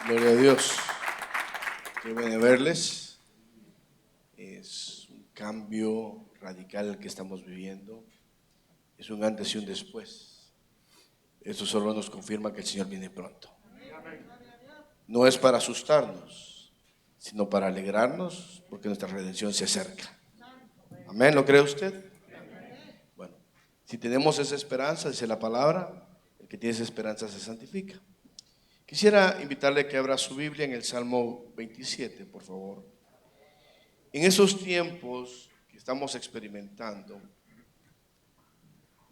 Gloria a Dios. Qué bueno verles. Es un cambio radical el que estamos viviendo. Es un antes y un después. Esto solo nos confirma que el Señor viene pronto. No es para asustarnos, sino para alegrarnos, porque nuestra redención se acerca. Amén, ¿lo cree usted? Bueno, si tenemos esa esperanza, dice la palabra, el que tiene esa esperanza se santifica. Quisiera invitarle a que abra su Biblia en el Salmo 27, por favor. En esos tiempos que estamos experimentando,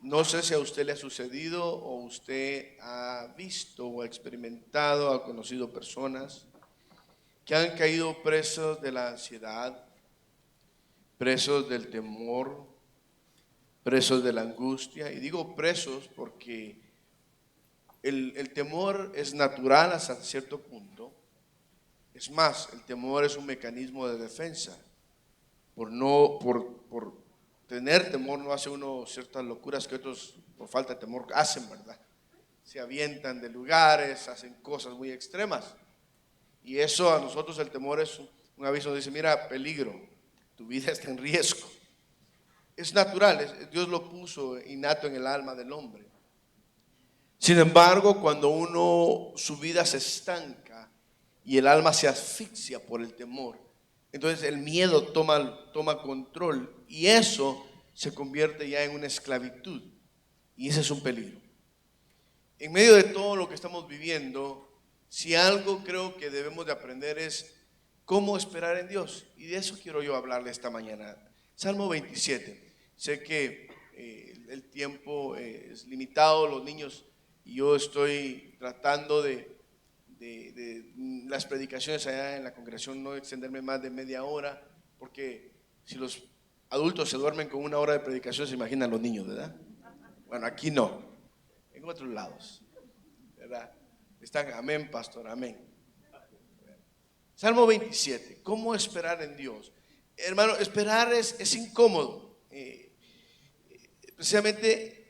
no sé si a usted le ha sucedido o usted ha visto o ha experimentado, ha conocido personas que han caído presos de la ansiedad, presos del temor, presos de la angustia. Y digo presos porque el temor es natural hasta cierto punto. Es más, el temor es un mecanismo de defensa. Por tener temor no hace uno ciertas locuras que otros por falta de temor hacen, ¿verdad? Se avientan de lugares, hacen cosas muy extremas. Y eso a nosotros el temor es un aviso, dice, mira, peligro, tu vida está en riesgo. Es natural, Dios lo puso innato en el alma del hombre. Sin embargo, cuando su vida se estanca y el alma se asfixia por el temor, entonces el miedo toma control y eso se convierte ya en una esclavitud, y ese es un peligro. En medio de todo lo que estamos viviendo, si algo creo que debemos de aprender es cómo esperar en Dios, y de eso quiero yo hablarle esta mañana. Salmo 27. Sé que el tiempo es limitado, los niños y yo estoy tratando de las predicaciones allá en la congregación no extenderme más de media hora, porque si los adultos se duermen con una hora de predicación, se imaginan los niños, ¿verdad? Bueno, aquí no, en otros lados, ¿verdad? Están, amén, pastor, amén. Salmo 27, ¿cómo esperar en Dios? Hermano, esperar es incómodo. Precisamente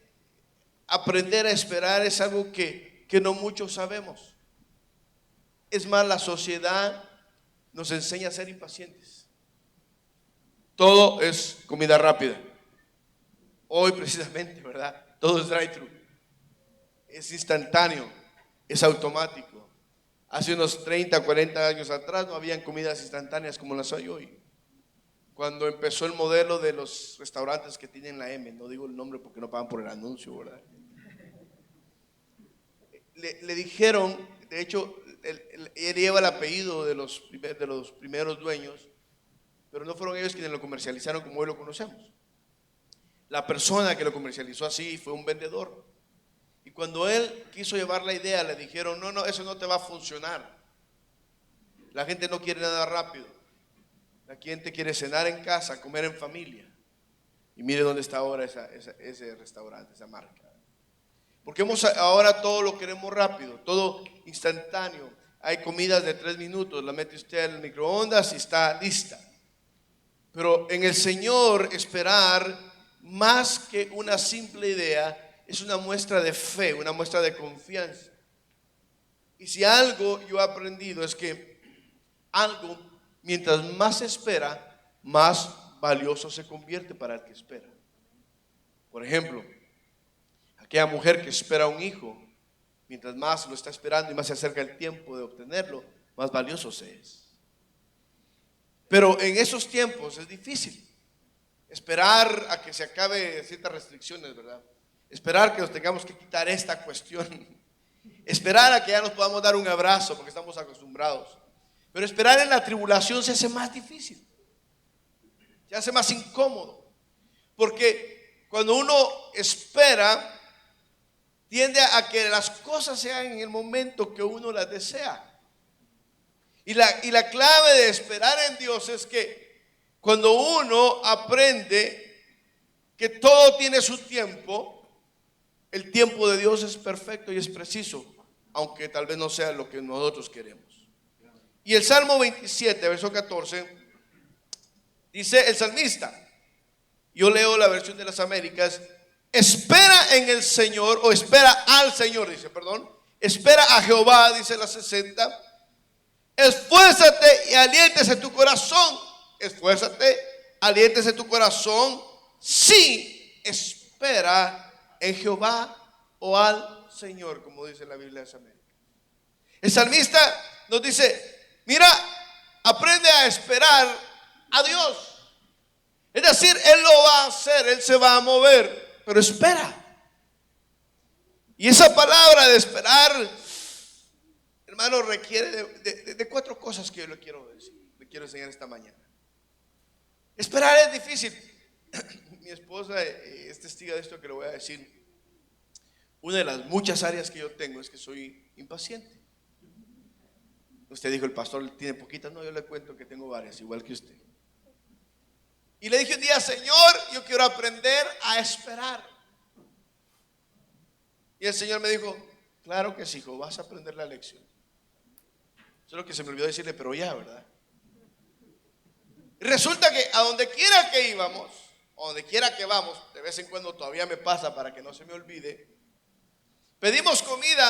aprender a esperar es algo que no muchos sabemos. Es más, la sociedad nos enseña a ser impacientes. Todo es comida rápida. Hoy precisamente, ¿verdad? Todo es drive-thru. Es instantáneo, es automático. Hace unos 30, 40 años atrás no habían comidas instantáneas como las hay hoy. Cuando empezó el modelo de los restaurantes que tienen la M, no digo el nombre porque no pagan por el anuncio, ¿verdad? Le dijeron, de hecho, él lleva el apellido de los primeros dueños, pero no fueron ellos quienes lo comercializaron como hoy lo conocemos. La persona que lo comercializó así fue un vendedor. Y cuando él quiso llevar la idea, le dijeron, no, eso no te va a funcionar. La gente no quiere nada rápido. La gente quiere cenar en casa, comer en familia. Y mire dónde está ahora ese restaurante, esa marca. Porque ahora todo lo queremos rápido, todo instantáneo. Hay comidas de 3 minutos, la mete usted al microondas y está lista. Pero en el Señor esperar, más que una simple idea, es una muestra de fe, una muestra de confianza. Y si algo yo he aprendido es que algo, mientras más se espera, más valioso se convierte para el que espera. Por ejemplo, aquella mujer que espera un hijo, mientras más lo está esperando y más se acerca el tiempo de obtenerlo, más valioso se es. Pero en esos tiempos es difícil esperar a que se acabe ciertas restricciones, ¿verdad? Esperar que nos tengamos que quitar esta cuestión. Esperar a que ya nos podamos dar un abrazo porque estamos acostumbrados. Pero esperar en la tribulación se hace más difícil, se hace más incómodo. Porque cuando uno espera, tiende a que las cosas sean en el momento que uno las desea. Y la clave de esperar en Dios es que cuando uno aprende que todo tiene su tiempo, el tiempo de Dios es perfecto y es preciso, aunque tal vez no sea lo que nosotros queremos. Y el Salmo 27, verso 14, dice el salmista, yo leo la versión de las Américas, espera en el Señor, o espera al Señor, dice, perdón, espera a Jehová, dice la 60, Esfuérzate y aliéntese tu corazón. Esfuérzate, aliéntese tu corazón. Sí, espera en Jehová o al Señor, como dice la Biblia de América. El salmista nos dice: mira, aprende a esperar a Dios. Es decir, Él lo va a hacer, Él se va a mover, pero espera. Y esa palabra de esperar, hermano, requiere de 4 cosas que yo le quiero decir, le quiero enseñar esta mañana. Esperar es difícil. Mi esposa es testigo de esto que le voy a decir. Una de las muchas áreas que yo tengo es que soy impaciente. Usted dijo, el pastor tiene poquitas. No, yo le cuento que tengo varias, igual que usted. Y le dije un día: Señor, yo quiero aprender a esperar. Y el Señor me dijo: claro que sí, hijo, vas a aprender la lección. Solo que se me olvidó decirle, pero ya, ¿verdad? Y resulta que a donde quiera que íbamos, o donde quiera que vamos, de vez en cuando todavía me pasa para que no se me olvide, pedimos comida,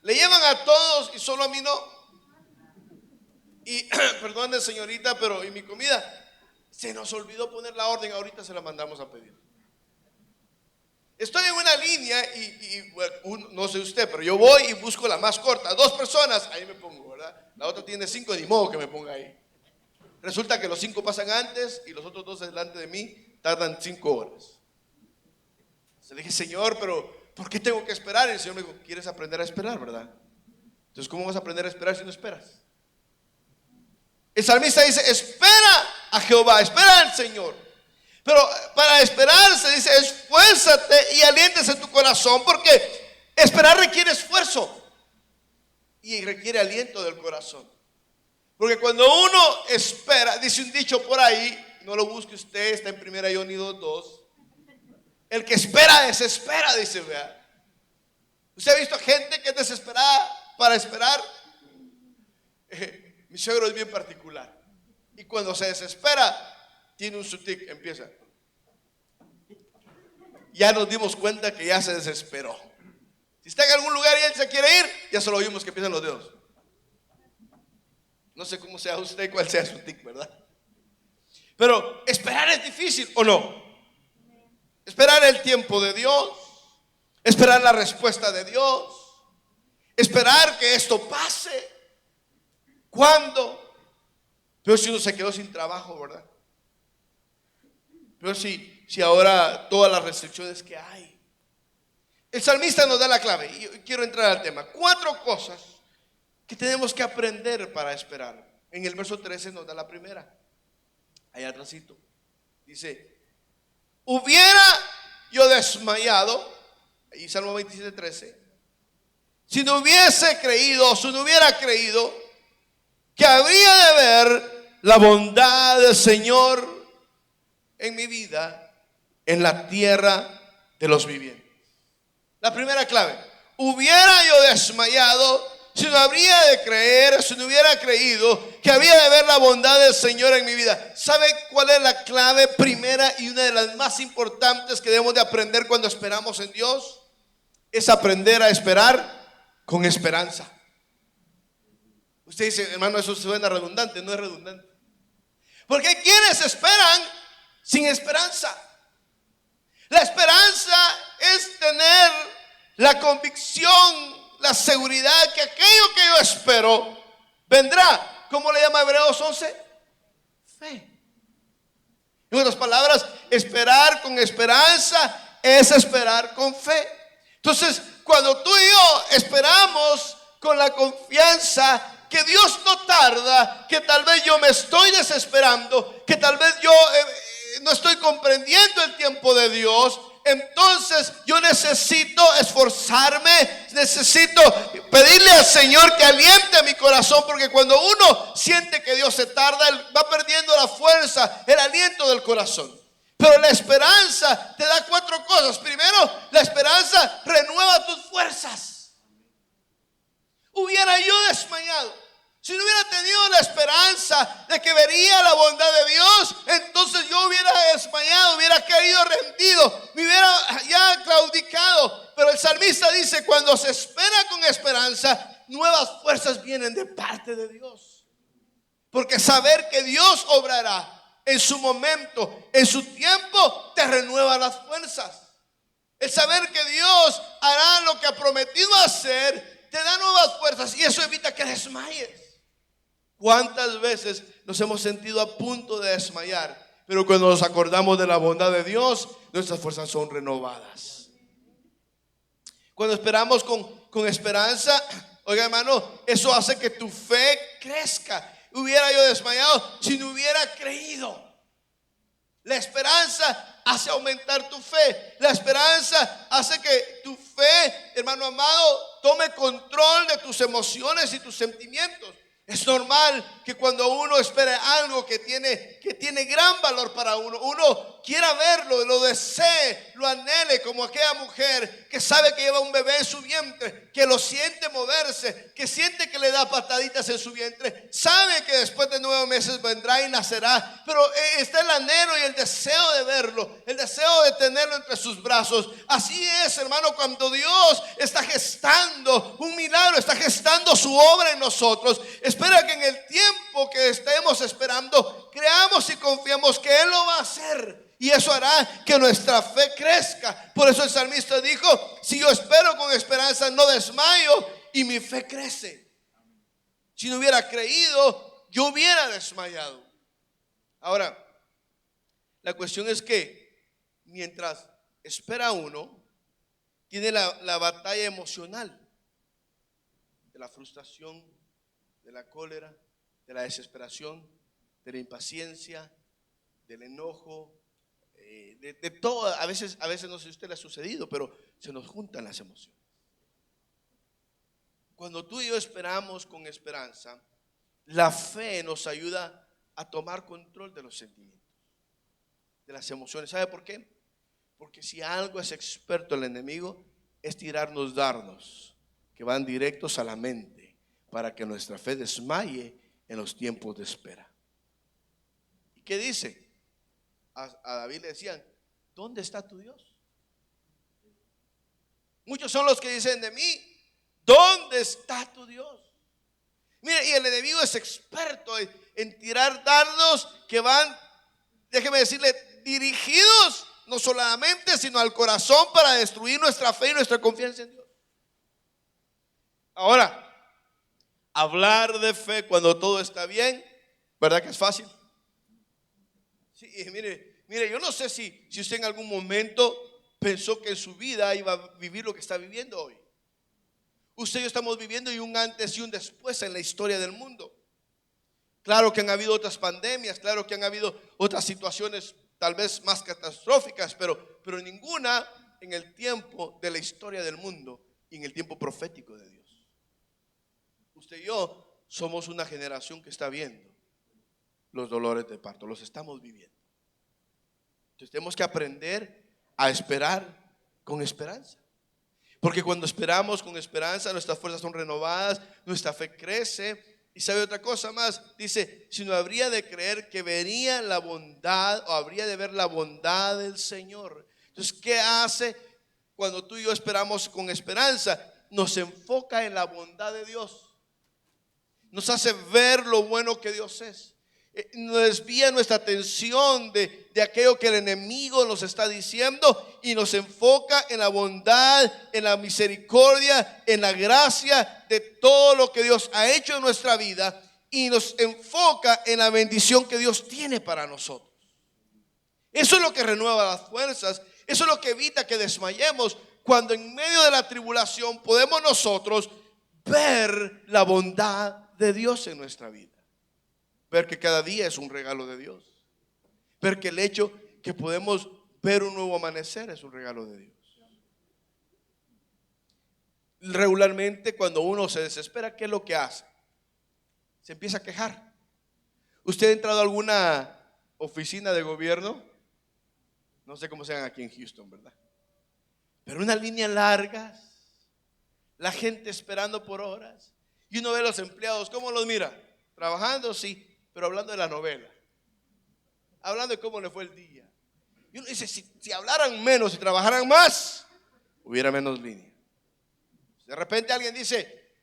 le llevan a todos y solo a mí no. Y perdone, señorita, pero ¿y mi comida? Se nos olvidó poner la orden, ahorita se la mandamos a pedir. Estoy en una línea y bueno, no sé usted, pero yo voy y busco la más corta. 2 personas, ahí me pongo, ¿verdad? La otra tiene 5, de modo que me ponga ahí. Resulta que los 5 pasan antes y los otros 2 delante de mí tardan 5 horas. Le dije: Señor, pero ¿por qué tengo que esperar? Y el Señor me dijo: ¿quieres aprender a esperar, verdad? Entonces, ¿cómo vas a aprender a esperar si no esperas? El salmista dice: espera a Jehová, espera al Señor. Pero para esperar se dice: esfuérzate y aliéntese tu corazón, porque esperar requiere esfuerzo y requiere aliento del corazón. Porque cuando uno espera, dice un dicho por ahí, no lo busque usted, está en 1 Johnny 2:2. El que espera desespera, dice, vea. ¿Usted ha visto gente que es desesperada para esperar? Mi suegro es bien particular. Y cuando se desespera, tiene un sutic, empieza. Ya nos dimos cuenta que ya se desesperó. Si está en algún lugar y él se quiere ir, ya solo oímos que empiezan los dedos. No sé cómo sea usted, cuál sea su tic, ¿verdad? Pero esperar es difícil, ¿o no? Esperar el tiempo de Dios, esperar la respuesta de Dios, esperar que esto pase. ¿Cuándo? Pero si uno se quedó sin trabajo, ¿verdad? Pero si ahora todas las restricciones que hay. El salmista nos da la clave, y yo quiero entrar al tema. 4 cosas que tenemos que aprender para esperar. En el verso 13 nos da la primera. Allá atrásito. Dice: hubiera yo desmayado, ahí Salmo 27:13, si no hubiese creído, si no hubiera creído que habría de ver la bondad del Señor en mi vida, en la tierra de los vivientes. La primera clave: hubiera yo desmayado si no habría de creer, si no hubiera creído que había de ver la bondad del Señor en mi vida. ¿Sabe cuál es la clave primera y una de las más importantes que debemos de aprender cuando esperamos en Dios? Es aprender a esperar con esperanza. Usted dice: hermano, eso suena redundante. No es redundante. Porque hay quienes esperan sin esperanza. La esperanza es tener la convicción, la seguridad que aquello que yo espero vendrá. ¿Cómo le llama Hebreos 11? Fe. En otras palabras, esperar con esperanza es esperar con fe. Entonces, cuando tú y yo esperamos con la confianza que Dios no tarda, que tal vez yo me estoy desesperando, que tal vez yo no estoy comprendiendo el tiempo de Dios, entonces yo necesito esforzarme, necesito pedirle al Señor que aliente mi corazón, porque cuando uno siente que Dios se tarda, él va perdiendo la fuerza, el aliento del corazón. Pero la esperanza te da 4 cosas. Primero, la esperanza renueva tus fuerzas. Hubiera yo desmayado si no hubiera tenido la esperanza de que vería la bondad de Dios, entonces yo hubiera desmayado, hubiera caído rendido, me hubiera ya claudicado. Pero el salmista dice: cuando se espera con esperanza, nuevas fuerzas vienen de parte de Dios. Porque saber que Dios obrará en su momento, en su tiempo, te renueva las fuerzas. El saber que Dios hará lo que ha prometido hacer, te da nuevas fuerzas y eso evita que desmayes. ¿Cuántas veces nos hemos sentido a punto de desmayar? Pero cuando nos acordamos de la bondad de Dios, nuestras fuerzas son renovadas. Cuando esperamos con esperanza, oiga hermano, eso hace que tu fe crezca. Hubiera yo desmayado si no hubiera creído. La esperanza hace aumentar tu fe. La esperanza hace que tu fe, hermano amado, tome control de tus emociones y tus sentimientos. Es normal que cuando uno espera algo que tiene gran valor para uno quiera verlo, lo desee, lo anhele, como aquella mujer que sabe que lleva un bebé en su vientre, que lo siente moverse, que siente que le da pataditas en su vientre, sabe que después de 9 meses vendrá y nacerá, pero está el anhelo y el deseo de verlo, el deseo de tenerlo entre sus brazos. Así es, hermano, cuando Dios está gestando un milagro, está gestando su obra en nosotros. Espera que en el tiempo que estemos esperando, creamos y confiemos que Él lo va a hacer. Y eso hará que nuestra fe crezca. Por eso el salmista dijo: si yo espero con esperanza, no desmayo, y mi fe crece. Si no hubiera creído, yo hubiera desmayado. Ahora, la cuestión es que mientras espera uno, tiene la batalla emocional de la frustración, de la cólera, de la desesperación, de la impaciencia, del enojo, de todo. A veces no sé si a usted le ha sucedido, pero se nos juntan las emociones. Cuando tú y yo esperamos con esperanza, la fe nos ayuda a tomar control de los sentimientos, de las emociones. ¿Sabe por qué? Porque si algo es experto el enemigo, es tirarnos dardos que van directos a la mente para que nuestra fe desmaye en los tiempos de espera. ¿Y qué dice? A David le decían: ¿dónde está tu Dios? Muchos son los que dicen de mí: ¿dónde está tu Dios? Mire, y el enemigo es experto en tirar dardos que van, déjeme decirle, dirigidos no solamente, sino al corazón, para destruir nuestra fe y nuestra confianza en Dios. Ahora, hablar de fe cuando todo está bien, ¿verdad que es fácil? Sí, mire, yo no sé si usted en algún momento pensó que en su vida iba a vivir lo que está viviendo hoy. Usted y yo estamos viviendo un antes y un después en la historia del mundo. Claro que han habido otras pandemias, claro que han habido otras situaciones tal vez más catastróficas, pero ninguna en el tiempo de la historia del mundo y en el tiempo profético de Dios. Usted y yo somos una generación que está viendo los dolores de parto, los estamos viviendo. Entonces tenemos que aprender a esperar con esperanza. Porque cuando esperamos con esperanza, nuestras fuerzas son renovadas, nuestra fe crece. Y sabe otra cosa más, dice: si no habría de creer que vería la bondad, o habría de ver la bondad del Señor. Entonces, ¿qué hace cuando tú y yo esperamos con esperanza? Nos enfoca en la bondad de Dios. Nos hace ver lo bueno que Dios es. Nos desvía nuestra atención de aquello que el enemigo nos está diciendo y nos enfoca en la bondad, en la misericordia, en la gracia de todo lo que Dios ha hecho en nuestra vida, y nos enfoca en la bendición que Dios tiene para nosotros. Eso es lo que renueva las fuerzas. Eso es lo que evita que desmayemos, cuando en medio de la tribulación podemos nosotros ver la bondad de Dios en nuestra vida. Ver que cada día es un regalo de Dios. Ver que el hecho que podemos ver un nuevo amanecer es un regalo de Dios. Regularmente cuando uno se desespera, ¿qué es lo que hace? Se empieza a quejar. ¿Usted ha entrado a alguna oficina de gobierno? No sé cómo sean aquí en Houston, ¿verdad? Pero unas líneas largas, la gente esperando por horas, y uno ve a los empleados, ¿cómo los mira? Trabajando, sí, pero hablando de la novela, hablando de cómo le fue el día. Y uno dice: si hablaran menos y trabajaran más, hubiera menos línea. De repente alguien dice: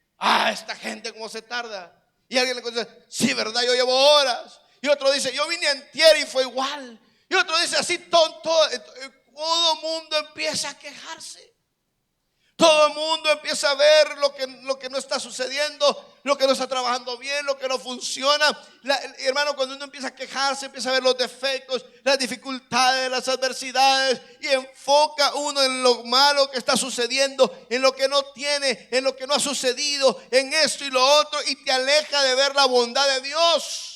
esta gente cómo se tarda. Y alguien le contesta, sí, verdad, yo llevo horas. Y otro dice, yo vine antier y fue igual. Y otro dice así, tonto. Todo el mundo empieza a quejarse. Todo el mundo empieza a ver lo que no está sucediendo, lo que no está trabajando bien, lo que no funciona. Hermano, cuando uno empieza a quejarse, empieza a ver los defectos, las dificultades, las adversidades, y enfoca uno en lo malo que está sucediendo, en lo que no tiene, en lo que no ha sucedido, en esto y lo otro, y te aleja de ver la bondad de Dios.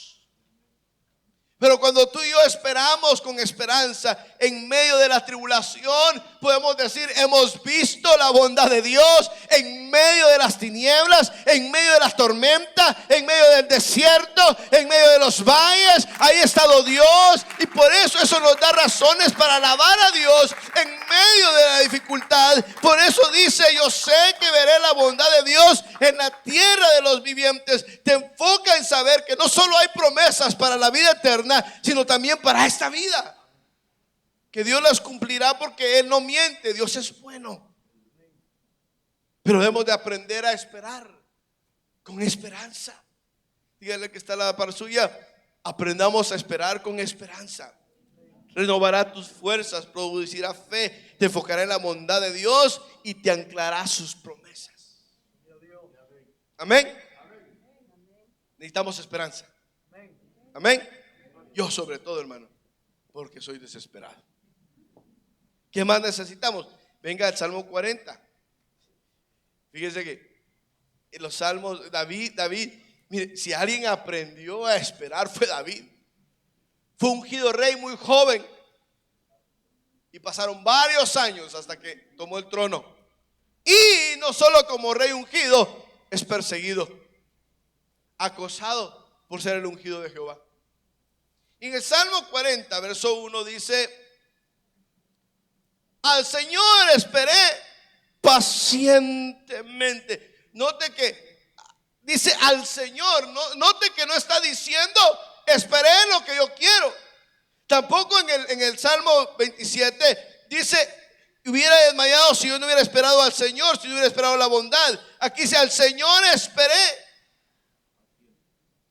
Pero cuando tú y yo esperamos con esperanza en medio de la tribulación, podemos decir, hemos visto la bondad de Dios en medio de las tinieblas, en medio de las tormentas, en medio del desierto, en medio de los valles. Ahí ha estado Dios, y por eso nos da razones para alabar a Dios en medio de la dificultad. Por eso dice, yo sé que veré la bondad de Dios en la tierra de los vivientes. Te enfoca en saber que no solo hay promesas para la vida eterna, sino también para esta vida, que Dios las cumplirá porque Él no miente. Dios es bueno, pero debemos de aprender a esperar con esperanza. Dígale que está a la par suya, aprendamos a esperar con esperanza. Renovará tus fuerzas, producirá fe, te enfocará en la bondad de Dios y te anclará sus promesas. Amén. Necesitamos esperanza. Amén. Yo sobre todo, hermano, porque soy desesperado. ¿Qué más necesitamos? Venga al Salmo 40. Fíjese que en los salmos, David, mire, si alguien aprendió a esperar fue David. Fue ungido rey muy joven y pasaron varios años hasta que tomó el trono. Y no solo como rey ungido, es perseguido, acosado por ser el ungido de Jehová. En el Salmo 40, verso 1 dice, al Señor esperé pacientemente. Note que dice al Señor, note que no está diciendo esperé lo que yo quiero. Tampoco en el Salmo 27 dice, hubiera desmayado si yo no hubiera esperado al Señor, si no hubiera esperado la bondad. Aquí dice, al Señor esperé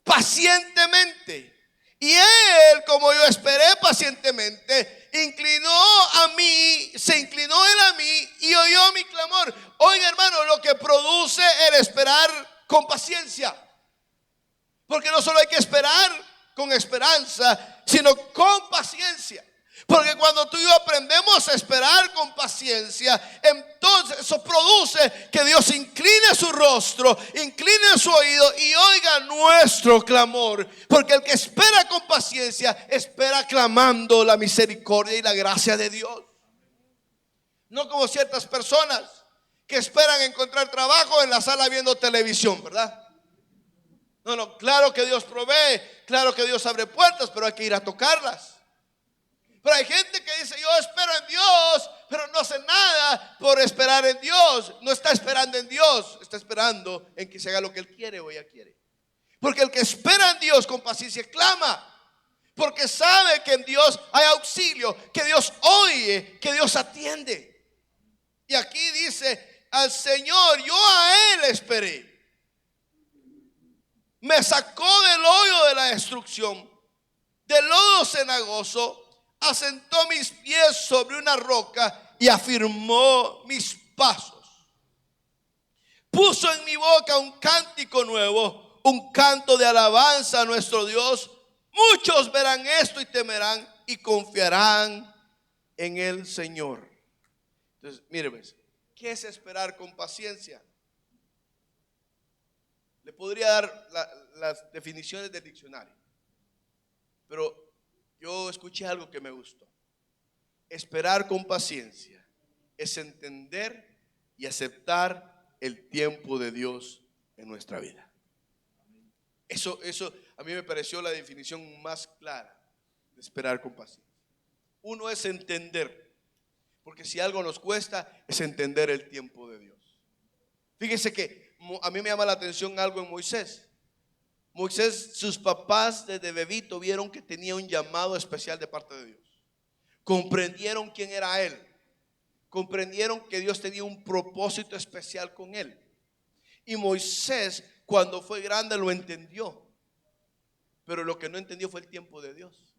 pacientemente. Y Él, como yo esperé pacientemente, se inclinó Él a mí y oyó mi clamor. Oiga, hermano, lo que produce el esperar con paciencia. Porque no solo hay que esperar con esperanza, sino con paciencia. Porque cuando tú y yo aprendemos a esperar con paciencia, entonces eso produce que Dios incline su rostro, incline su oído y oiga nuestro clamor. Porque el que espera con paciencia, espera clamando la misericordia y la gracia de Dios. No como ciertas personas que esperan encontrar trabajo en la sala viendo televisión, ¿verdad? No, claro que Dios provee, claro que Dios abre puertas, pero hay que ir a tocarlas. Pero hay gente que dice, yo espero en Dios, pero no hace nada por esperar en Dios. No está esperando en Dios, está esperando en que se haga lo que Él quiere o ella quiere. Porque el que espera en Dios con paciencia clama, porque sabe que en Dios hay auxilio, que Dios oye, que Dios atiende. Y aquí dice, al Señor yo a Él esperé. Me sacó del hoyo de la destrucción, del lodo cenagoso. Asentó mis pies sobre una roca y afirmó mis pasos. Puso en mi boca un cántico nuevo, un canto de alabanza a nuestro Dios. Muchos verán esto y temerán y confiarán en el Señor. Entonces, mire, ¿qué es esperar con paciencia? Le podría dar las definiciones del diccionario, pero yo escuché algo que me gustó. Esperar con paciencia es entender y aceptar el tiempo de Dios en nuestra vida. Eso a mí me pareció la definición más clara de esperar con paciencia. Uno es entender, porque si algo nos cuesta es entender el tiempo de Dios. Fíjese que a mí me llama la atención algo en Moisés. Moisés, sus papás desde bebito vieron que tenía un llamado especial de parte de Dios. Comprendieron quién era él. Comprendieron que Dios tenía un propósito especial con él. Y Moisés, cuando fue grande, lo entendió. Pero lo que no entendió fue el tiempo de Dios.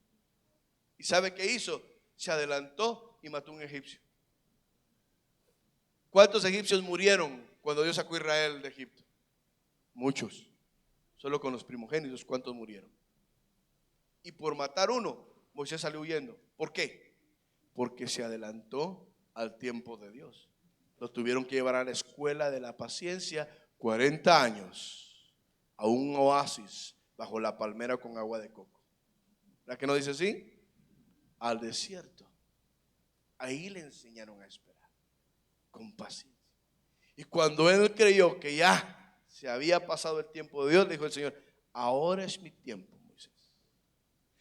¿Y sabe qué hizo? Se adelantó y mató a un egipcio. ¿Cuántos egipcios murieron cuando Dios sacó a Israel de Egipto? Muchos. Solo con los primogénitos, ¿cuántos murieron? Y por matar uno, Moisés salió huyendo. ¿Por qué? Porque se adelantó al tiempo de Dios. Lo tuvieron que llevar a la escuela de la paciencia 40 años a un oasis bajo la palmera con agua de coco. ¿La que no dice así? Al desierto. Ahí le enseñaron a esperar con paciencia. Y cuando él creyó que ya se había pasado el tiempo de Dios, le dijo el Señor: ahora es mi tiempo, Moisés.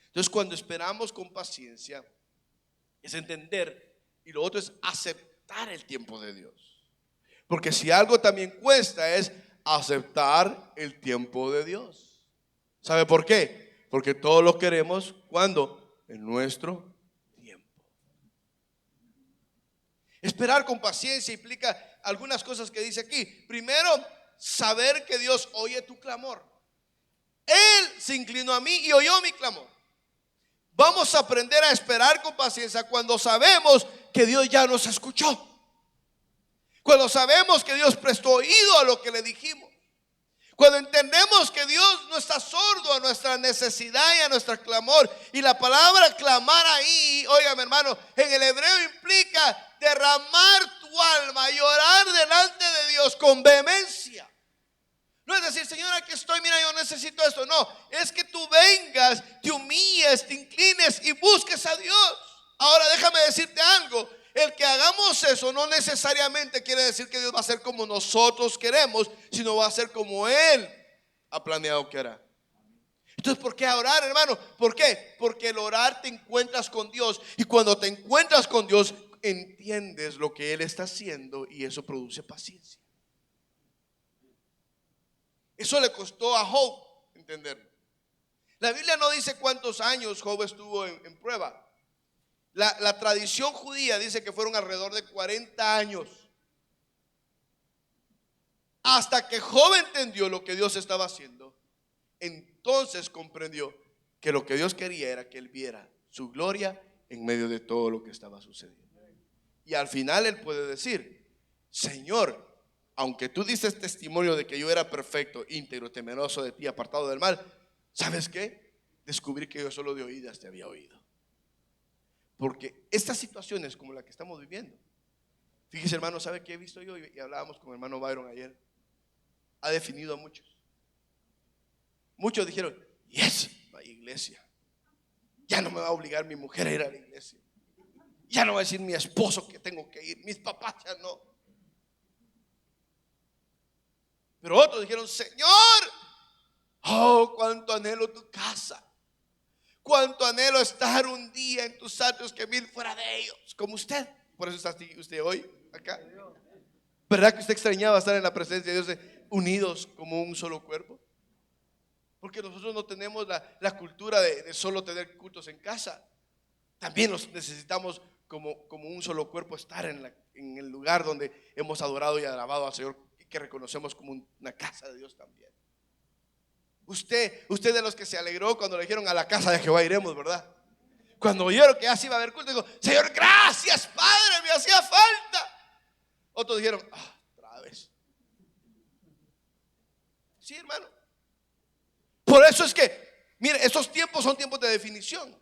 Entonces, cuando esperamos con paciencia, es entender, y lo otro es aceptar el tiempo de Dios. Porque si algo también cuesta es aceptar el tiempo de Dios. ¿Sabe por qué? Porque todos lo queremos, ¿cuándo? En nuestro tiempo. Esperar con paciencia implica algunas cosas que dice aquí. Primero, saber que Dios oye tu clamor. Él se inclinó a mí y oyó mi clamor. Vamos a aprender a esperar con paciencia cuando sabemos que Dios ya nos escuchó. Cuando sabemos que Dios prestó oído a lo que le dijimos. Cuando entendemos que Dios no está sordo a nuestra necesidad y a nuestro clamor. Y la palabra clamar ahí, óigame hermano, en el hebreo implica derramar tu alma, llorar delante de Dios con vehemencia. No es decir: Señor, aquí estoy, mira, yo necesito esto. No, es que tú vengas, te humilles, te inclines y busques a Dios. Ahora déjame decirte algo. El que hagamos eso no necesariamente quiere decir que Dios va a ser como nosotros queremos, sino va a ser como Él ha planeado que hará. Entonces, ¿por qué orar, hermano? ¿Por qué? Porque el orar te encuentras con Dios. Y cuando te encuentras con Dios, entiendes lo que Él está haciendo y eso produce paciencia. Eso le costó a Job entenderlo. La Biblia no dice cuántos años Job estuvo en prueba. La tradición judía dice que fueron alrededor de 40 años. Hasta que Job entendió lo que Dios estaba haciendo, entonces comprendió que lo que Dios quería era que él viera su gloria en medio de todo lo que estaba sucediendo. Y al final él puede decir: Señor, aunque tú dices testimonio de que yo era perfecto, íntegro, temeroso de ti, apartado del mal, ¿sabes qué? Descubrí que yo solo de oídas te había oído. Porque estas situaciones como la que estamos viviendo, fíjese hermano, ¿sabe qué he visto yo? Y hablábamos con el hermano Byron ayer. Ha definido a muchos. Muchos dijeron: yes, no hay iglesia. Ya no me va a obligar mi mujer a ir a la iglesia. Ya no va a decir mi esposo que tengo que ir. Mis papás ya no. Pero otros dijeron: Señor, oh, cuánto anhelo tu casa. Cuánto anhelo estar un día en tus atrios, que mil fuera de ellos, como usted. Por eso está usted hoy acá. ¿Verdad que usted extrañaba estar en la presencia de Dios, unidos como un solo cuerpo? Porque nosotros no tenemos la cultura de solo tener cultos en casa. También los necesitamos como un solo cuerpo, estar en el lugar donde hemos adorado y alabado al Señor, y que reconocemos como una casa de Dios también. Usted de los que se alegró cuando le dijeron: a la casa de Jehová iremos, ¿verdad? Cuando oyeron que así iba a haber culto, dijo: Señor, gracias, Padre, me hacía falta. Otros dijeron: otra vez. Sí, hermano. Por eso es que, mire, esos tiempos son tiempos de definición.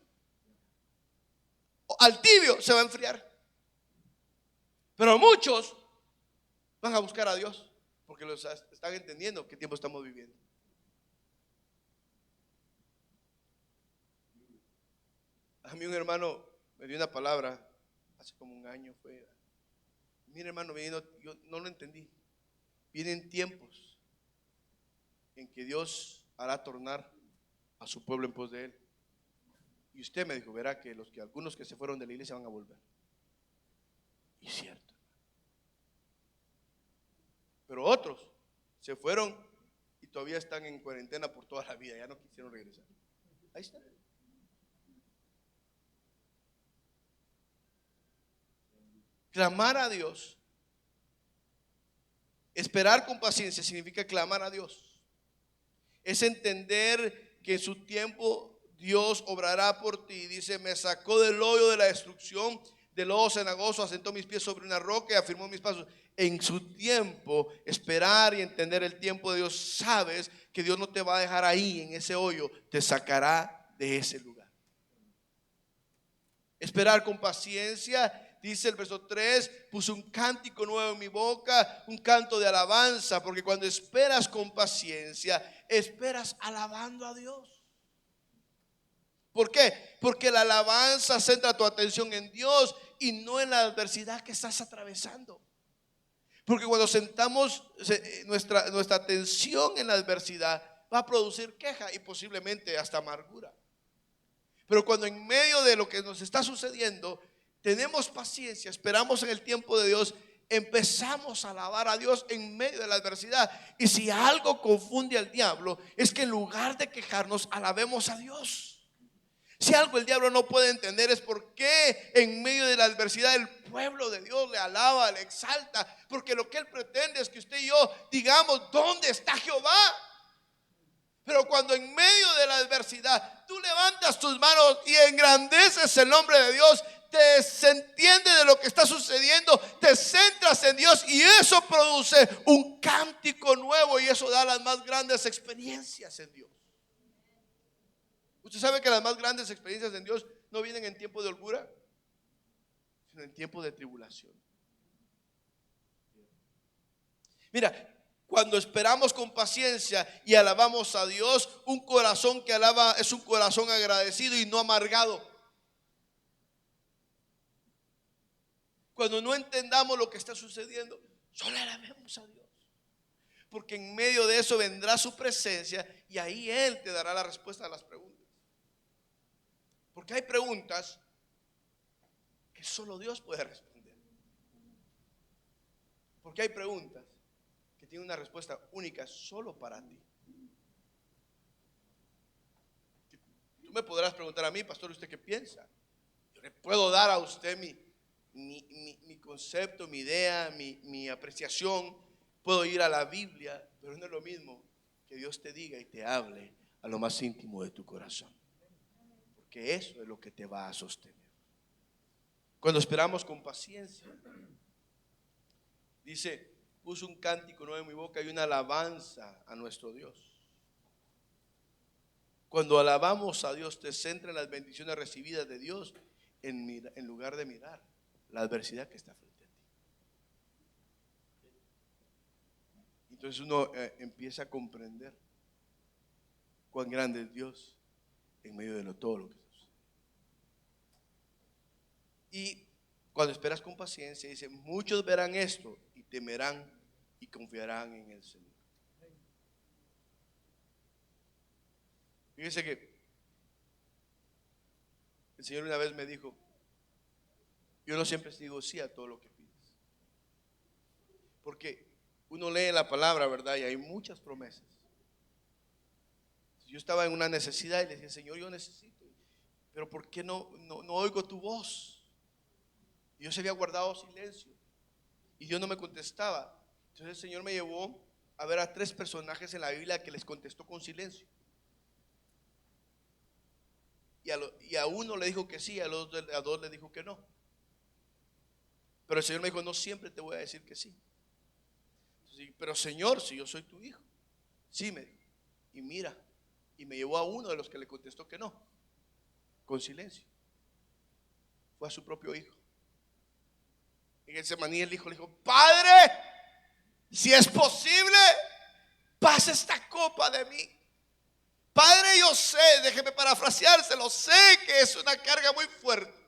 Al tibio se va a enfriar, pero muchos van a buscar a Dios porque los están entendiendo qué tiempo estamos viviendo. A mí un hermano me dio una palabra hace como un año. Mire hermano, yo no lo entendí. Vienen tiempos en que Dios hará tornar a su pueblo en pos de Él. Y usted me dijo: verá que algunos que se fueron de la iglesia van a volver. Y es cierto. Pero otros se fueron y todavía están en cuarentena por toda la vida. Ya no quisieron regresar. Ahí está. Clamar a Dios Esperar con paciencia significa clamar a Dios. Es entender que en su tiempo Dios obrará por ti. Dice, me sacó del hoyo de la destrucción, del lodo cenagoso, asentó mis pies sobre una roca y afirmó mis pasos. En su tiempo, esperar y entender el tiempo de Dios. Sabes que Dios no te va a dejar ahí en ese hoyo, te sacará de ese lugar. Esperar con paciencia. Dice el verso 3, puse un cántico nuevo en mi boca, un canto de alabanza, porque cuando esperas con paciencia, esperas alabando a Dios. ¿Por qué? Porque la alabanza centra tu atención en Dios y no en la adversidad que estás atravesando. Porque cuando sentamos nuestra atención en la adversidad, va a producir queja y posiblemente hasta amargura. Pero cuando en medio de lo que nos está sucediendo, tenemos paciencia, esperamos en el tiempo de Dios, empezamos a alabar a Dios en medio de la adversidad. Y si algo confunde al diablo, es que en lugar de quejarnos, alabemos a Dios. Si algo el diablo no puede entender es por qué en medio de la adversidad el pueblo de Dios le alaba, le exalta. Porque lo que él pretende es que usted y yo digamos, ¿dónde está Jehová? Pero cuando en medio de la adversidad tú levantas tus manos y engrandeces el nombre de Dios, te entiendes de lo que está sucediendo, te centras en Dios y eso produce un cántico nuevo y eso da las más grandes experiencias en Dios. Usted sabe que las más grandes experiencias en Dios no vienen en tiempo de holgura, sino en tiempo de tribulación. Mira, cuando esperamos con paciencia y alabamos a Dios, un corazón que alaba es un corazón agradecido y no amargado. Cuando no entendamos lo que está sucediendo, solo alabemos a Dios. Porque en medio de eso vendrá su presencia y ahí Él te dará la respuesta a las preguntas. Porque hay preguntas que solo Dios puede responder. Porque hay preguntas que tienen una respuesta única solo para ti. Tú me podrás preguntar a mí, pastor, ¿usted qué piensa? Yo le puedo dar a usted mi concepto, mi idea, mi apreciación. Puedo ir a la Biblia, pero no es lo mismo que Dios te diga y te hable a lo más íntimo de tu corazón. Porque eso es lo que te va a sostener. Cuando esperamos con paciencia, dice, puse un cántico nuevo en mi boca y una alabanza a nuestro Dios. Cuando alabamos a Dios, te centra en las bendiciones recibidas de Dios en lugar de mirar la adversidad que está frente a ti. Entonces uno empieza a comprender cuán grande es Dios en medio de todo lo que sucede. Y cuando esperas con paciencia, dice, muchos verán esto y temerán y confiarán en el Señor. Fíjense que el Señor una vez me dijo, yo no siempre digo sí a todo lo que pides. Porque uno lee la palabra, ¿verdad? Y hay muchas promesas. Yo estaba en una necesidad y le decía, Señor, yo necesito, pero ¿por qué no oigo tu voz? Y yo se había guardado silencio y Dios no me contestaba. Entonces el Señor me llevó a ver a 3 personajes en la Biblia que les contestó con silencio. Y a uno le dijo que sí, a 2 le dijo que no. Pero el Señor me dijo, no siempre te voy a decir que sí. Entonces, pero Señor, si yo soy tu hijo. Sí, me dijo. Y mira, y me llevó a uno de los que le contestó que no, con silencio. Fue a su propio hijo. En Getsemaní el hijo le dijo, Padre, si es posible, pasa esta copa de mí. Padre, yo sé, déjeme parafraseárselo, sé que es una carga muy fuerte.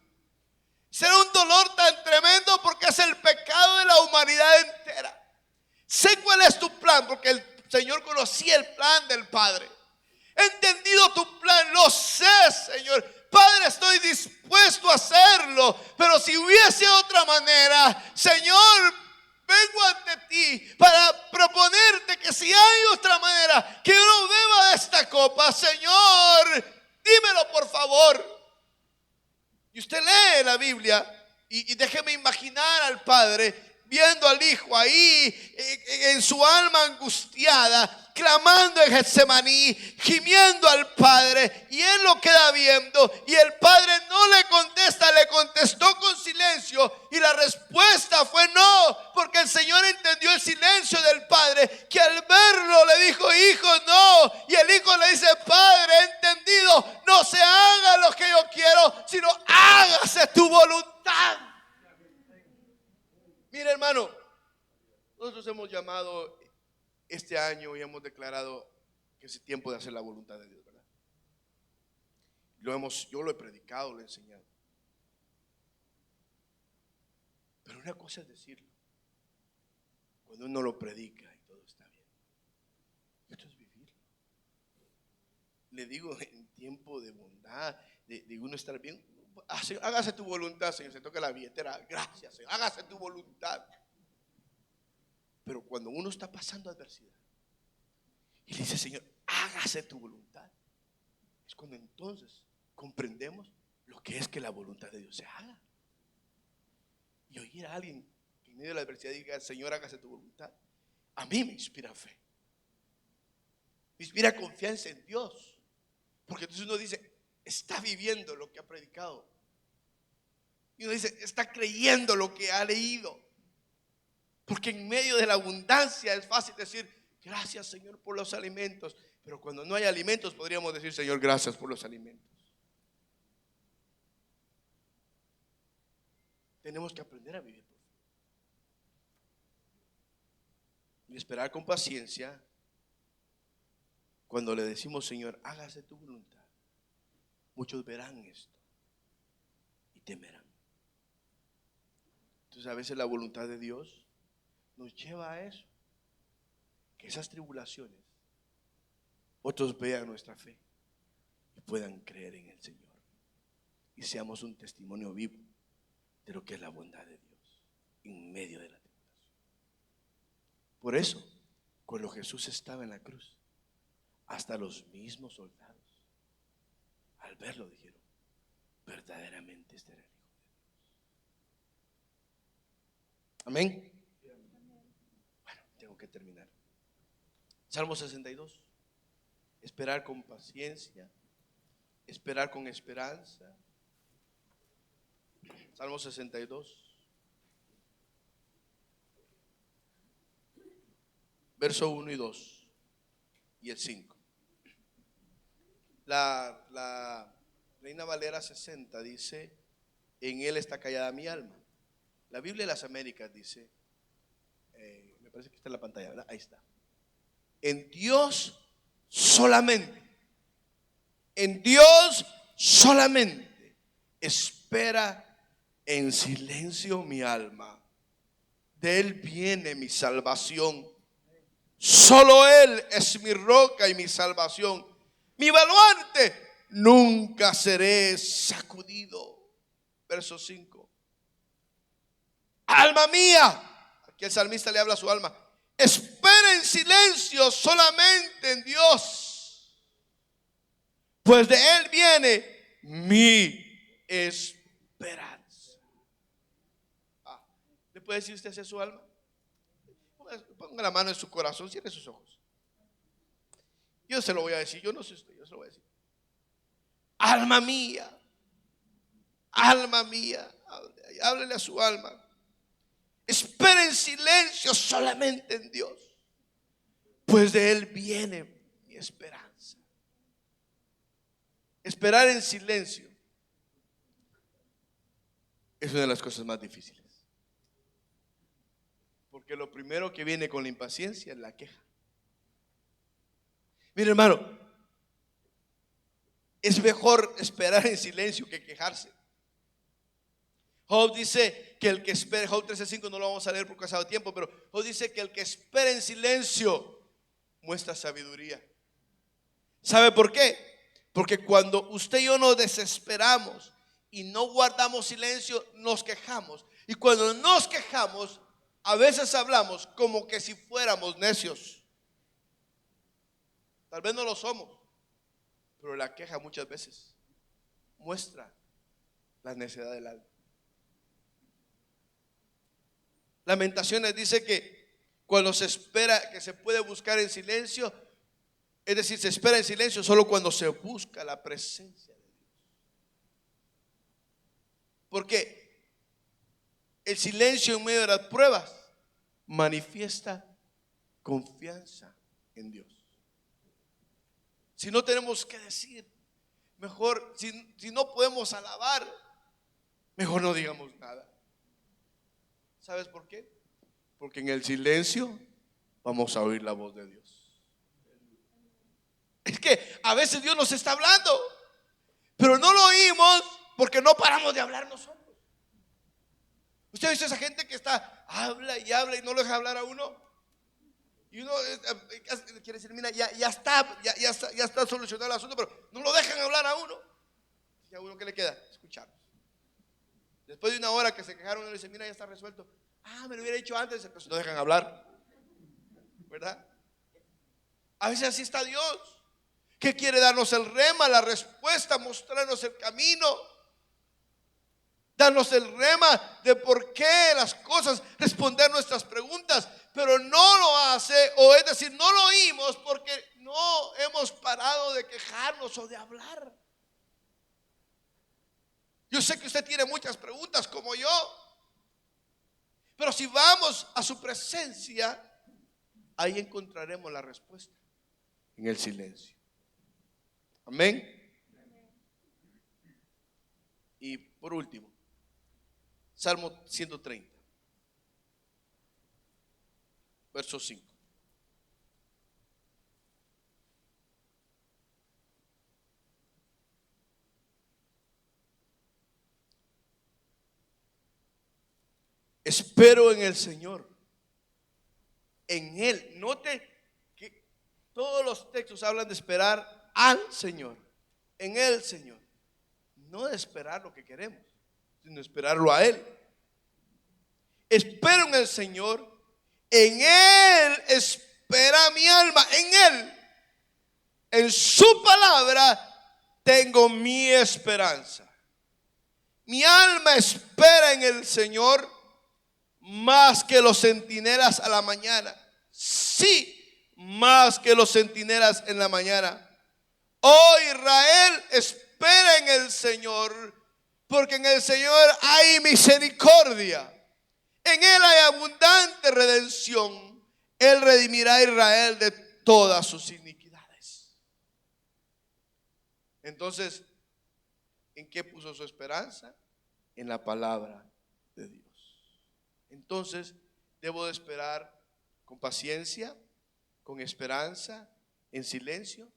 Será un dolor tan tremendo porque es el pecado de la humanidad entera. Sé cuál es tu plan porque el Señor conocía el plan del Padre. He entendido tu plan, lo sé, Señor. Padre, estoy dispuesto a hacerlo, pero si hubiese otra manera, Señor, vengo ante ti para proponerte que si hay otra manera que yo no beba de esta copa, Señor, dímelo por favor. Y usted lee la Biblia y déjeme imaginar al Padre viendo al hijo ahí en su alma angustiada, clamando en Getsemaní, gimiendo al padre, y él lo queda viendo y el padre no le contesta, le contestó con silencio, y la respuesta fue no, porque el Señor entendió el silencio del padre, que al verlo le dijo: hijo, no. Y el hijo le dice: padre, he entendido, no se haga lo que yo quiero, sino hágase tu voluntad. Mira, hermano, nosotros hemos llamado este año y hemos declarado que es tiempo de hacer la voluntad de Dios, ¿verdad? Yo lo he predicado, lo he enseñado. Pero una cosa es decirlo, cuando uno lo predica y todo está bien. Esto es vivirlo. Le digo, en tiempo de bondad, de uno estar bien, hágase tu voluntad, Señor. Se toca la billetera, gracias, Señor, hágase tu voluntad. Pero cuando uno está pasando adversidad y le dice: Señor, hágase tu voluntad, es cuando entonces comprendemos lo que es que la voluntad de Dios se haga. Y oír a alguien que en medio de la adversidad diga: Señor, hágase tu voluntad, a mí me inspira fe, me inspira confianza en Dios. Porque entonces uno dice: está viviendo lo que ha predicado. Y uno dice: está creyendo lo que ha leído. Porque en medio de la abundancia es fácil decir: gracias, Señor, por los alimentos. Pero cuando no hay alimentos podríamos decir: Señor, gracias por los alimentos. Tenemos que aprender a vivir por fe y esperar con paciencia. Cuando le decimos: Señor, hágase tu voluntad, muchos verán esto y temerán. Entonces, a veces la voluntad de Dios nos lleva a eso, que esas tribulaciones otros vean nuestra fe y puedan creer en el Señor, y seamos un testimonio vivo de lo que es la bondad de Dios en medio de la tribulación. Por eso, cuando Jesús estaba en la cruz, hasta los mismos soldados, al verlo, dijeron: verdaderamente este era el Hijo de Dios. Amén. Bueno, tengo que terminar. Salmo 62. Esperar con paciencia, esperar con esperanza. Salmo 62, verso 1 y 2 y el 5. La Reina Valera 60 dice: en él está callada mi alma. La Biblia de las Américas dice, me parece que está en la pantalla, ¿verdad? Ahí está: en Dios solamente, en Dios solamente espera en silencio mi alma. De él viene mi salvación. Solo él es mi roca y mi salvación, mi baluarte, nunca seré sacudido. Verso 5. Alma mía, aquí el salmista le habla a su alma: espera en silencio solamente en Dios, pues de él viene mi esperanza. ¿Le puede decir usted a su alma? Ponga la mano en su corazón, cierre sus ojos. Yo se lo voy a decir, yo no sé usted, yo se lo voy a decir. Alma mía, háblele a su alma. Espera en silencio solamente en Dios, pues de él viene mi esperanza. Esperar en silencio es una de las cosas más difíciles, porque lo primero que viene con la impaciencia es la queja. Mire, hermano, es mejor esperar en silencio que quejarse. Job dice que el que espera, Job 13:5 no lo vamos a leer por causa de tiempo, pero Job dice que el que espera en silencio muestra sabiduría. ¿Sabe por qué? Porque cuando usted y yo nos desesperamos y no guardamos silencio, nos quejamos. Y cuando nos quejamos, a veces hablamos como que si fuéramos necios. Tal vez no lo somos, pero la queja muchas veces muestra la necedad del alma. Lamentaciones dice que cuando se espera, que se puede buscar en silencio, es decir, se espera en silencio solo cuando se busca la presencia de Dios. Porque el silencio en medio de las pruebas manifiesta confianza en Dios. Si no tenemos que decir, mejor, si no podemos alabar, mejor no digamos nada. ¿Sabes por qué? Porque en el silencio vamos a oír la voz de Dios. Es que a veces Dios nos está hablando, pero no lo oímos porque no paramos de hablar nosotros. ¿Usted ha visto esa gente que habla y habla y no lo deja hablar a uno? Y uno quiere decir, mira, ya está solucionado el asunto, pero no lo dejan hablar a uno. ¿Y a uno qué le queda? Escuchar. Después de una hora que se quejaron, uno dice, mira, ya está resuelto. Me lo hubiera dicho antes, pero no dejan hablar, ¿verdad? A veces así está Dios, que quiere darnos el rema, la respuesta, mostrarnos el camino, darnos el rema de por qué las cosas, responder nuestras preguntas, pero no lo hace, o es decir, no lo oímos porque no hemos parado de quejarnos o de hablar. Yo sé que usted tiene muchas preguntas como yo, pero si vamos a su presencia, ahí encontraremos la respuesta, en el silencio. Amén. Y por último, Salmo 130, verso 5. Espero en el Señor. En Él. Note que todos los textos hablan de esperar al Señor. En el Señor. No de esperar lo que queremos, sino esperarlo a Él. Espero en el Señor. En Él espera mi alma. En Él. En su palabra tengo mi esperanza. Mi alma espera en el Señor más que los centinelas a la mañana. Sí, más que los centinelas en la mañana. Oh Israel, espera en el Señor, porque en el Señor hay misericordia. En Él hay abundante redención. Él redimirá a Israel de todas sus iniquidades. Entonces, ¿en qué puso su esperanza? En la palabra de Dios. Entonces, debo de esperar con paciencia, con esperanza, en silencio,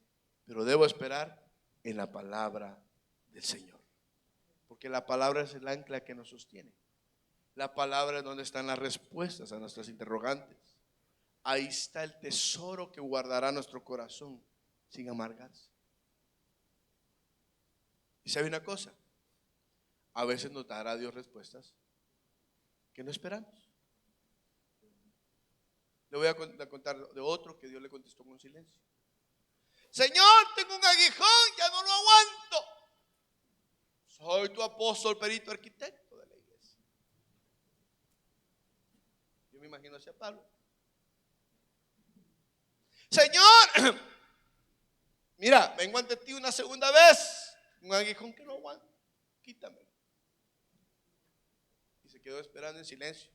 pero debo esperar en la palabra del Señor. Porque la palabra es el ancla que nos sostiene. La palabra es donde están las respuestas a nuestras interrogantes. Ahí está el tesoro que guardará nuestro corazón sin amargarse. Y sabe una cosa, a veces nos dará Dios respuestas que no esperamos. Le voy a contar de otro que Dios le contestó con silencio. Señor, tengo un aguijón, ya no lo aguanto. Soy tu apóstol, perito, arquitecto de la iglesia. Yo me imagino hacia Pablo. Señor, mira, vengo ante ti una segunda vez. Un aguijón que no aguanto, quítamelo. Y se quedó esperando en silencio.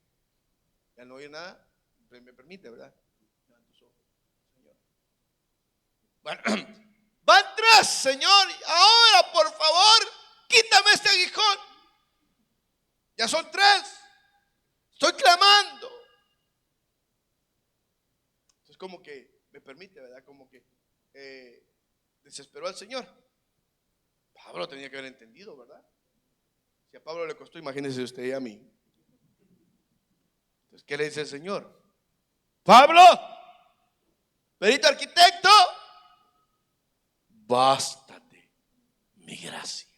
Ya no oye nada, me permite, ¿verdad? Señor. Bueno, van tres, Señor. Ahora, por favor, quítame este aguijón. Ya son tres. Estoy clamando. Entonces, como que me permite, ¿verdad? Como que desesperó al Señor. Pablo tenía que haber entendido, ¿verdad? Si a Pablo le costó, imagínese usted y a mí. Entonces, ¿qué le dice el Señor? Pablo, perito arquitecto, bástate mi gracia.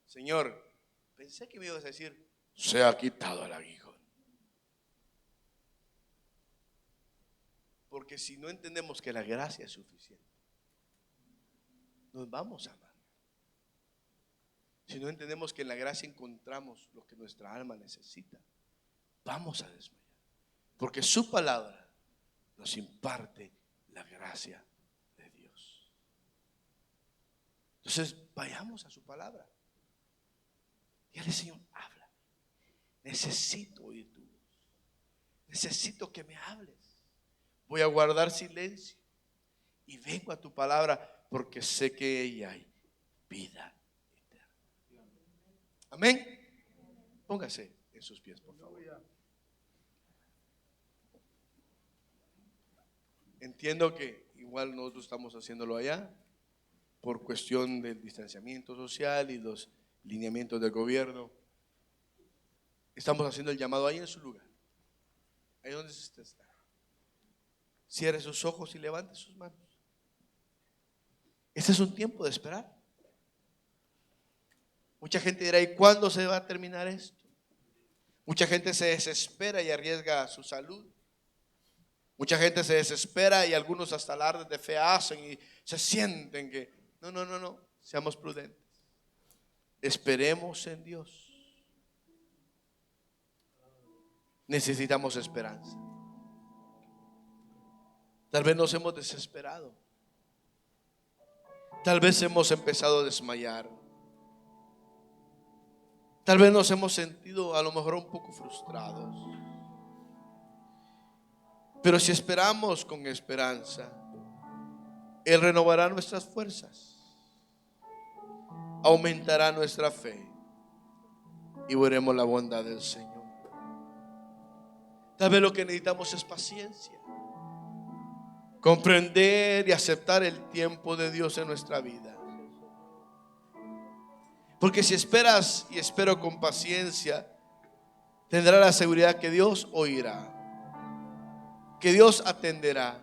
Señor, pensé que me ibas a decir, se ha quitado el aguijón. Porque si no entendemos que la gracia es suficiente, nos vamos a amar. si no entendemos que en la gracia encontramos lo que nuestra alma necesita, vamos a desmayar. Porque su palabra nos imparte la gracia de Dios. Entonces, vayamos a su palabra. Dígale: Señor, habla. Necesito oír tu voz. Necesito que me hables. Voy a guardar silencio y vengo a tu palabra porque sé que en ella hay vida eterna. Amén. Póngase en sus pies, por favor. Entiendo que igual nosotros estamos haciéndolo allá por cuestión del distanciamiento social y los lineamientos del gobierno. Estamos haciendo el llamado ahí en su lugar, ahí donde usted está. Cierre sus ojos y levante sus manos. Este es un tiempo de esperar. Mucha gente dirá: ¿y cuándo se va a terminar esto? Mucha gente se desespera y arriesga su salud. Mucha gente se desespera y algunos hasta alardes de fe hacen y se sienten que no, seamos prudentes. Esperemos en Dios. Necesitamos esperanza. Tal vez nos hemos desesperado. Tal vez hemos empezado a desmayar. Tal vez nos hemos sentido a lo mejor un poco frustrados. Pero si esperamos con esperanza, Él renovará nuestras fuerzas, aumentará nuestra fe y veremos la bondad del Señor. Tal vez lo que necesitamos es paciencia, comprender y aceptar el tiempo de Dios en nuestra vida. Porque si esperas y espero con paciencia, tendrás la seguridad que Dios oirá, que Dios atenderá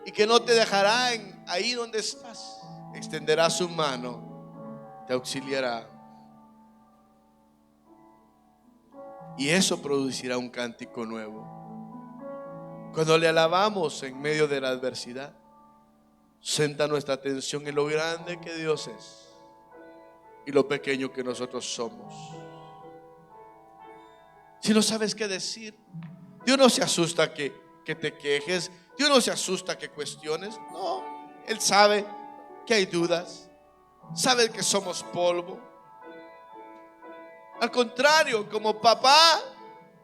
y que no te dejará ahí donde estás. Extenderá su mano, te auxiliará. Y eso producirá un cántico nuevo. Cuando le alabamos en medio de la adversidad, centra nuestra atención en lo grande que Dios es y lo pequeño que nosotros somos. Si no sabes qué decir, Dios no se asusta que te quejes. Dios no se asusta que cuestiones. No, Él sabe que hay dudas, sabe que somos polvo. Al contrario, como papá,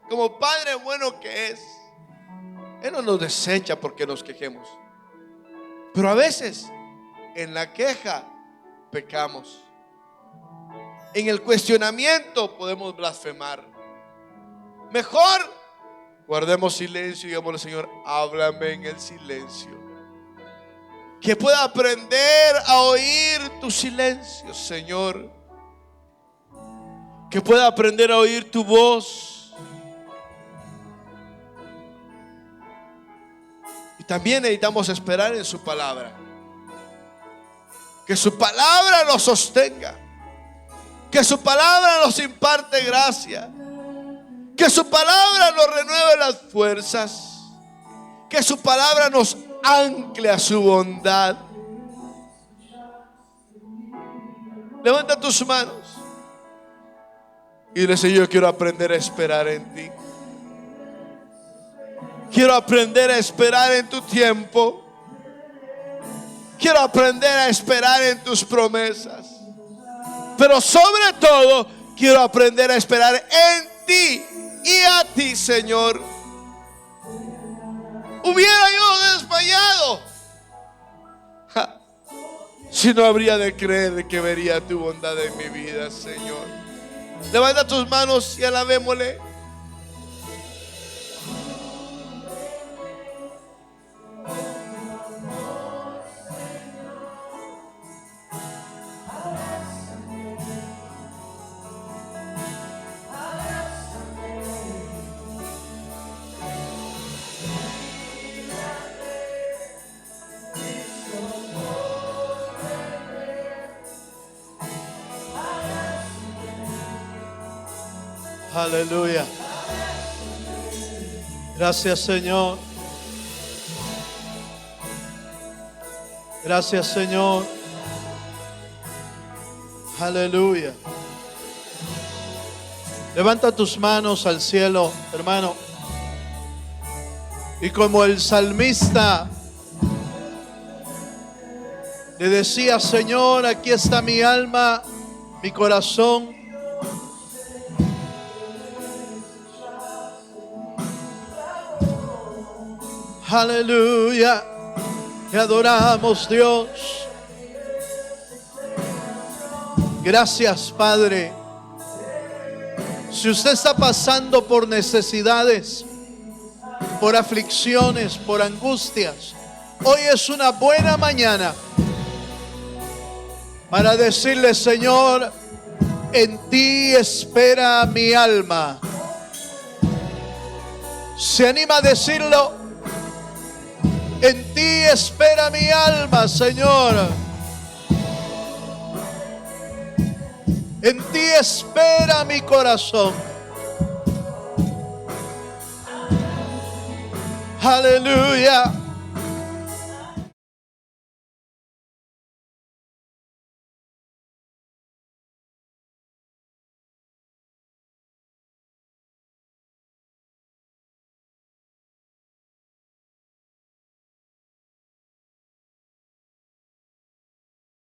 como padre bueno que es, Él no nos desecha porque nos quejemos. Pero a veces en la queja pecamos. En el cuestionamiento podemos blasfemar. Mejor guardemos silencio y digámosle: Señor, háblame en el silencio. Que pueda aprender a oír tu silencio, Señor. Que pueda aprender a oír tu voz. Y también necesitamos esperar en su palabra. Que su palabra nos sostenga. Que su palabra nos imparte gracia. Que su palabra nos renueve las fuerzas. Que su palabra nos ancle a su bondad. Levanta tus manos y dile: Señor, yo quiero aprender a esperar en ti. Quiero aprender a esperar en tu tiempo. Quiero aprender a esperar en tus promesas. Pero sobre todo, quiero aprender a esperar en ti y a ti, Señor. Hubiera yo desmayado si no habría de creer que vería tu bondad en mi vida, Señor. Levanta tus manos y alabémosle. Aleluya. Gracias, Señor. Gracias, Señor. Aleluya. Levanta tus manos al cielo, hermano. Y como el salmista le decía: Señor, aquí está mi alma, mi corazón. Aleluya. Te adoramos, Dios. Gracias, Padre. Si usted está pasando por necesidades, por aflicciones, por angustias, hoy es una buena mañana para decirle: Señor, en ti espera mi alma. ¿Se anima a decirlo? En ti espera mi alma, Señor. En ti espera mi corazón. Aleluya.